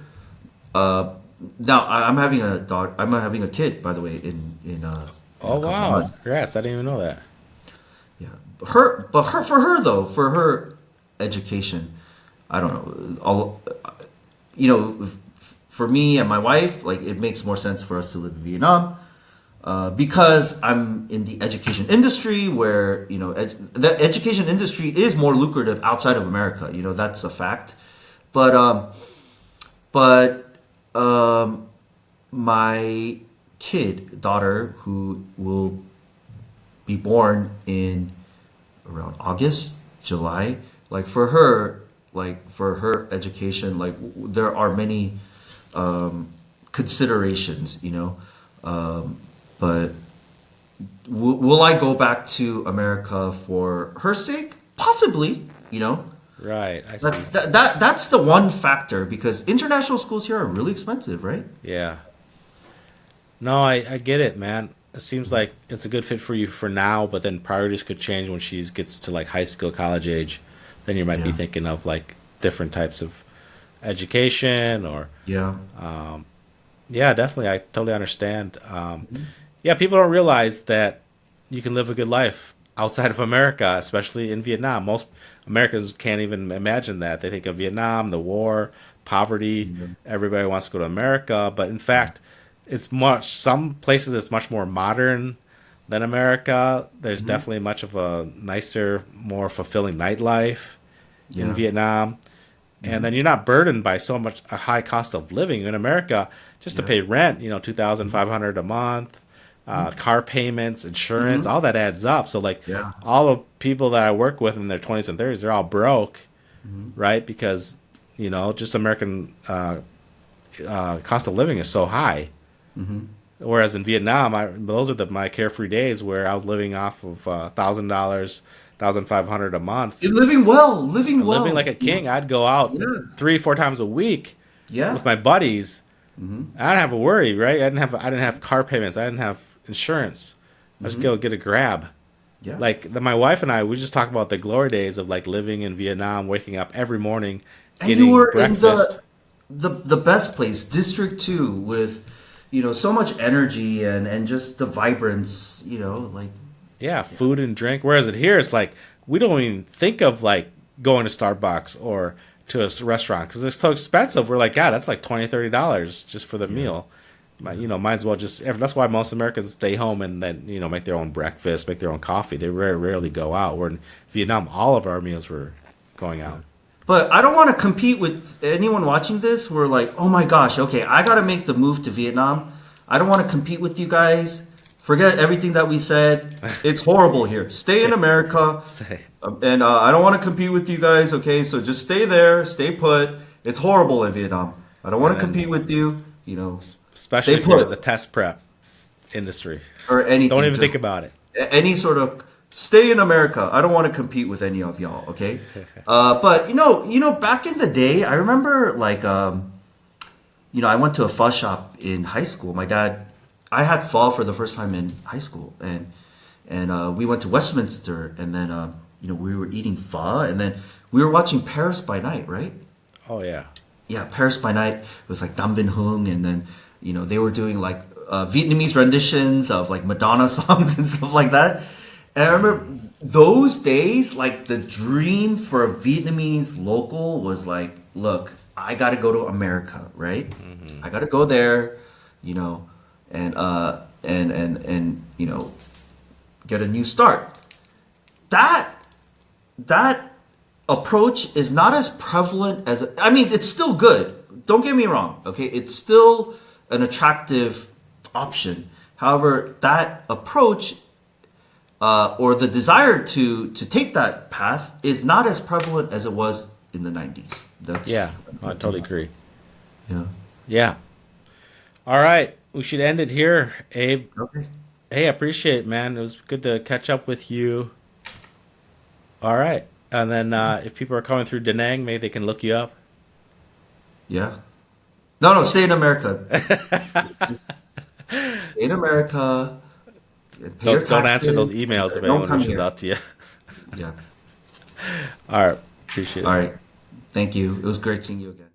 Uh, Now I'm having a daughter. I'm having a kid, by the way, in Oh a couple wow. months. Congrats. I didn't even know that. Yeah, for her though, for her education, I don't know. For me and my wife, like it makes more sense for us to live in Vietnam. Because I'm in the education industry, where the education industry is more lucrative outside of America. That's a fact. But but my daughter, who will be born in around August, July, for her education, there are many considerations, but will I go back to America for her sake? Possibly, Right. I see. that's the one factor, because international schools here are really expensive, right? Yeah. No, I get it, man. It seems like it's a good fit for you for now, but then priorities could change when she gets to like high school, college age. Then you might be Yeah, thinking of like different types of education or yeah, yeah, definitely. I totally understand. Yeah, people don't realize that you can live a good life outside of America, especially in Vietnam. Most Americans can't even imagine that. They think of Vietnam, the war, poverty. yeah, Everybody wants to go to America, but in fact, it's much. Some places it's much more modern than America. There's hmm, definitely much of a nicer, more fulfilling nightlife in yeah, Vietnam, and hmm, then you're not burdened by so much a high cost of living in America. Just to yeah, pay rent, 2,500 a month, car payments, insurance, hmm, all that adds up. So like yeah, all the people that I work with in their 20s and 30s, they're all broke, hmm, right? Because just American cost of living is so high. hmm. Whereas in Vietnam, those are my carefree days where I was living off of $1,000, 1,500 a month, You're living well, living living well. like a king. I'd go out Yeah, 3, 4 times a week yeah, with my buddies. hmm, I didn't have to worry, right? I didn't have car payments. I didn't have insurance. I just go hmm, get a grab. yeah. Like my wife and I, we just talk about the glory days of like living in Vietnam, waking up every morning, And you getting were in breakfast. the best place, District Two, with so much energy and just the vibrance. Like, Yeah, food and drink. Whereas it here, it's like we don't even think of like going to Starbucks or to a restaurant because it's so expensive. We're like, God, that's like $20, $30 just for the yeah, meal. yeah, Might as well just. That's why most Americans stay home and then make their own breakfast, make their own coffee. They rarely go out. Where in Vietnam, all of our meals were going yeah. out. But I don't want to compete with anyone watching this who are like, oh my gosh, okay, I got to make the move to Vietnam. I don't want to compete with you guys. Forget everything that we said. It's horrible here. Stay in America. Say, And I don't want to compete with you guys, okay? So just stay there, stay put. It's horrible in Vietnam. I don't want and to then compete with you. especially Stay if you're in the put, test prep industry, or don't anything. even think Just about it. any sort of stay in America. I don't want to compete with any of y'all, okay? But back in the day, I remember I went to a pho shop in high school. I had pho for the first time in high school, and we went to Westminster, and then we were eating pho, and then we were watching Paris by Night, right? Oh yeah, Yeah, Paris by Night with like Dam Vinh Hung, and then they were doing like Vietnamese renditions of like Madonna songs and stuff like that. And I remember those days, like the dream for a Vietnamese local was like, look, I got to go to America, right? I got to go there, you know, and you know, get a new start. That that approach is not as prevalent as I mean, it's still good. Don't get me wrong, okay? It's still an attractive option. However, that approach or the desire to take that path is not as prevalent as it was in the 90s. That's Yeah, I totally agree. yeah. Yeah. All right, we should end it here, Abe. Okay. Hey, I appreciate it, man. It was good to catch up with you. All right, and then if people are coming through Da Nang, maybe they can look you up. Yeah. No, no, stay in America. Stay in America. And pay your Don't answer those taxes. emails if Don't anyone come reaches here. out to you. Yeah. All right, appreciate All it. right. Thank you. It was great seeing you again.